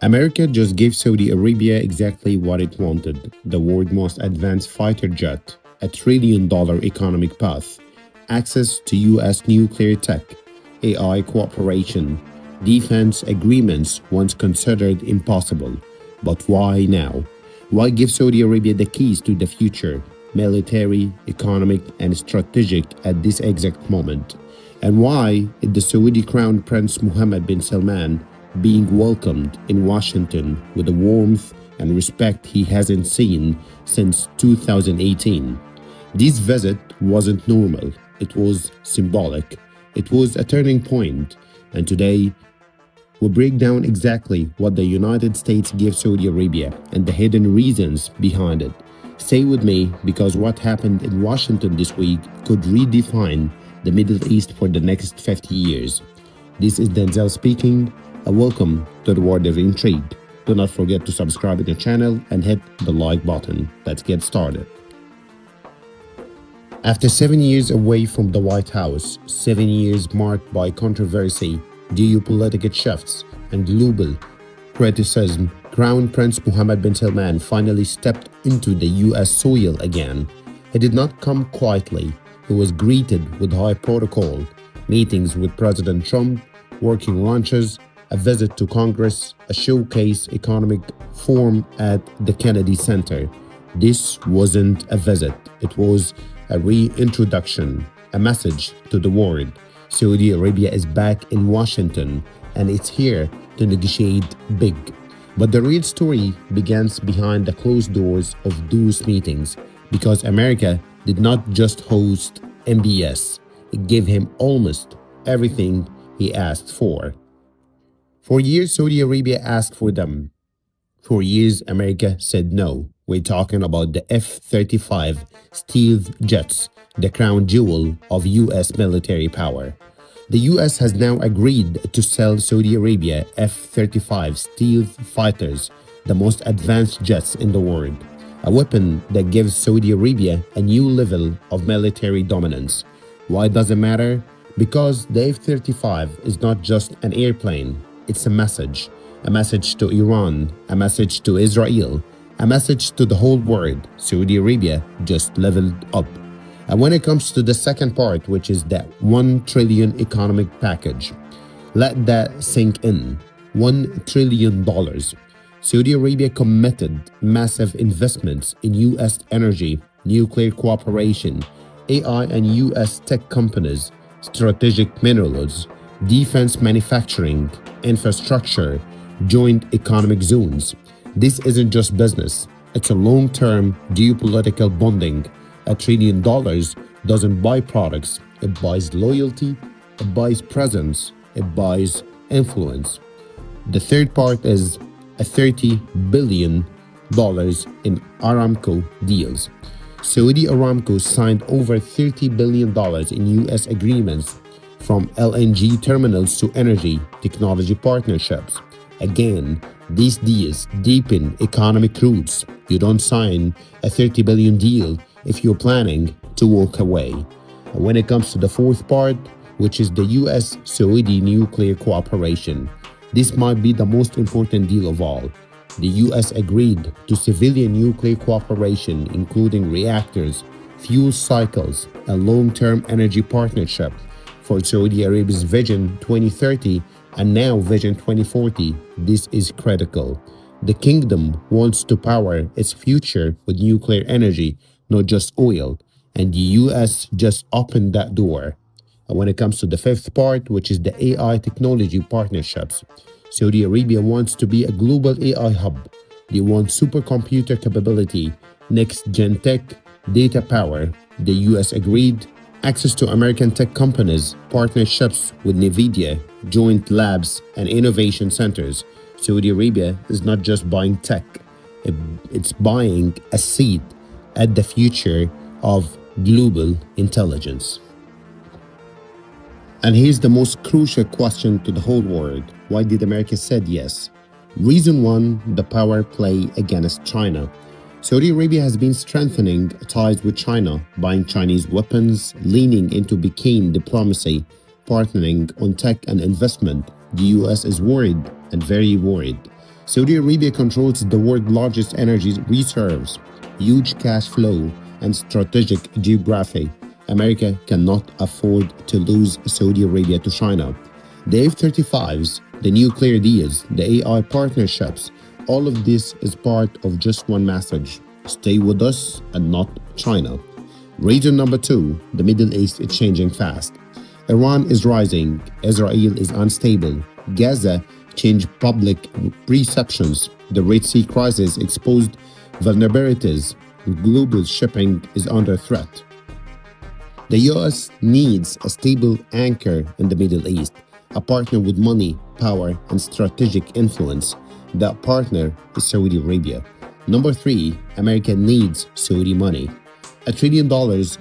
America just gave Saudi Arabia exactly what it wanted: the world's most advanced fighter jet, a $1 trillion economic path, access to US nuclear tech, AI cooperation, defense agreements once considered impossible. But why now? Why give Saudi Arabia the keys to the future, military, economic, and strategic at this exact moment? And why is the Saudi Crown Prince Mohammed bin Salman being welcomed in Washington with a warmth and respect he hasn't seen since 2018? This visit wasn't normal, it was symbolic, it was a turning point, and today we'll break down exactly what the United States gave Saudi Arabia and the hidden reasons behind it. Stay with me because what happened in Washington this week could redefine the Middle East for the next 50 years. This is Denzel speaking, and welcome to the World of Intrigue. Do not forget to subscribe to the channel and hit the like button. Let's get started. After 7 years away from the White House, 7 years marked by controversy, geopolitical shifts, and global criticism, Crown Prince Mohammed bin Salman finally stepped into the US soil again. He did not come quietly. He was greeted with high protocol, meetings with President Trump, working lunches, a visit to Congress, a showcase economic forum at the Kennedy Center. This wasn't a visit, it was a reintroduction, a message to the world. Saudi Arabia is back in Washington and it's here to negotiate big. But the real story begins behind the closed doors of those meetings because America did not just host MBS, it gave him almost everything he asked for. For years, Saudi Arabia asked for them. For years, America said no. We're talking about the F-35 stealth jets, the crown jewel of US military power. The US has now agreed to sell Saudi Arabia F-35 stealth fighters, the most advanced jets in the world, a weapon that gives Saudi Arabia a new level of military dominance. Why does it matter? Because the F-35 is not just an airplane, it's a message to Iran, a message to Israel, a message to the whole world. Saudi Arabia just leveled up. And when it comes to the second part, which is that $1 trillion economic package, let that sink in. $1 trillion. Saudi Arabia committed massive investments in US energy, nuclear cooperation, AI and US tech companies, strategic minerals, defense manufacturing, infrastructure, joint economic zones. This isn't just business, it's a long-term geopolitical bonding. $1 trillion doesn't buy products, it buys loyalty, it buys presence, it buys influence. The third part is a $30 billion in Aramco deals. Saudi Aramco signed over $30 billion in US agreements from LNG terminals to energy technology partnerships. Again, these deals deepen economic roots. You don't sign a $30 billion deal if you're planning to walk away. And when it comes to the fourth part, which is the US-Saudi nuclear cooperation, this might be the most important deal of all. The US agreed to civilian nuclear cooperation, including reactors, fuel cycles, a long-term energy partnership for Saudi Arabia's Vision 2030 and now Vision 2040. This is critical. The kingdom wants to power its future with nuclear energy, not just oil, and the US just opened that door. And when it comes to the fifth part, which is the AI technology partnerships, Saudi Arabia wants to be a global AI hub. They want supercomputer capability, next-gen tech, data power. The US agreed access to American tech companies, partnerships with NVIDIA, joint labs, and innovation centers. Saudi Arabia is not just buying tech, it's buying a seat at the future of global intelligence. And here's the most crucial question to the whole world. Why did America said yes? Reason one, the power play against China. Saudi Arabia has been strengthening ties with China, buying Chinese weapons, leaning into Peking diplomacy, partnering on tech and investment. The US is worried and very worried. Saudi Arabia controls the world's largest energy reserves, huge cash flow, and strategic geography. America cannot afford to lose Saudi Arabia to China. The F-35s, the nuclear deals, the AI partnerships, all of this is part of just one message: stay with us and not China. Reason number two, the Middle East is changing fast. Iran is rising, Israel is unstable, Gaza changed public perceptions, the Red Sea crisis exposed vulnerabilities, global shipping is under threat. The US needs a stable anchor in the Middle East, a partner with money, power, and strategic influence. That partner is Saudi Arabia. Number three, America needs Saudi money. $1 trillion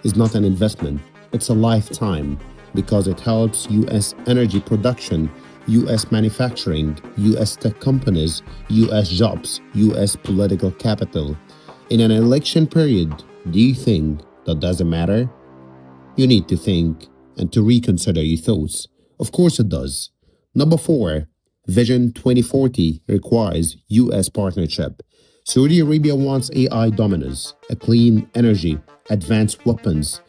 is not an investment, it's a lifetime because it helps US energy production, US manufacturing, US tech companies, US jobs, US political capital. In an election period, do you think that doesn't matter? You need to think and to reconsider your thoughts. Of course it does. Number four, Vision 2040 requires US partnership. Saudi Arabia wants AI dominance, a clean energy, advanced weapons,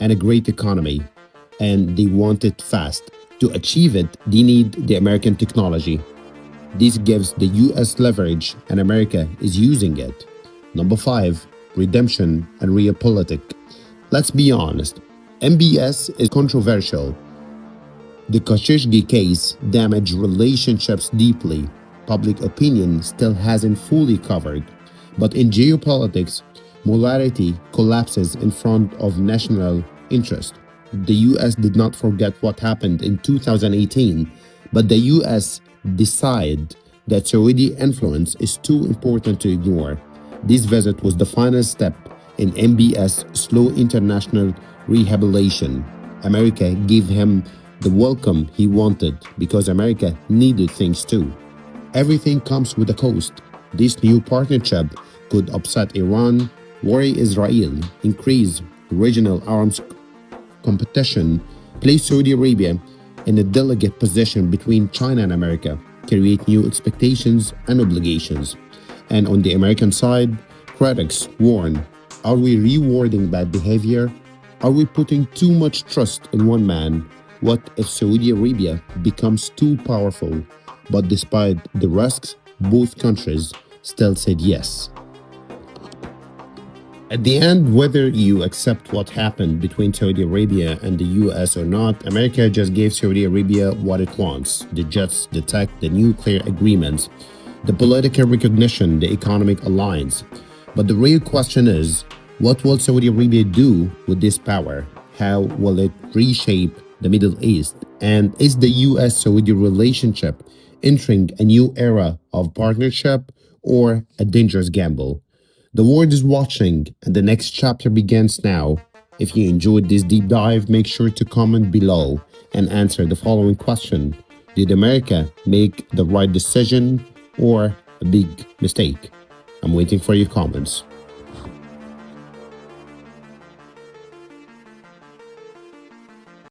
and a great economy, and they want it fast. To achieve it, they need the American technology. This gives the US leverage, and America is using it. Number five, redemption and realpolitik. Let's be honest, MBS is controversial. The Khashoggi case damaged relationships deeply. Public opinion still hasn't fully covered. But in geopolitics, morality collapses in front of national interest. The US did not forget what happened in 2018, but the US decided that Saudi influence is too important to ignore. This visit was the final step in MBS' slow international rehabilitation. America gave him the welcome he wanted because America needed things too. Everything comes with a cost. This new partnership could upset Iran, worry Israel, increase regional arms competition, place Saudi Arabia in a delicate position between China and America, create new expectations and obligations. And on the American side, critics warn, are we rewarding bad behavior? Are we putting too much trust in one man? What if Saudi Arabia becomes too powerful? But despite the risks, both countries still said yes. At the end, whether you accept what happened between Saudi Arabia and the US or not, America just gave Saudi Arabia what it wants: the jets, the tech, the nuclear agreements, the political recognition, the economic alliance. But the real question is, what will Saudi Arabia do with this power? How will it reshape the Middle East? And is the US-Saudi relationship entering a new era of partnership or a dangerous gamble? The world is watching, and the next chapter begins now. If you enjoyed this deep dive, make sure to comment below and answer the following question: did America make the right decision or a big mistake? I'm waiting for your comments.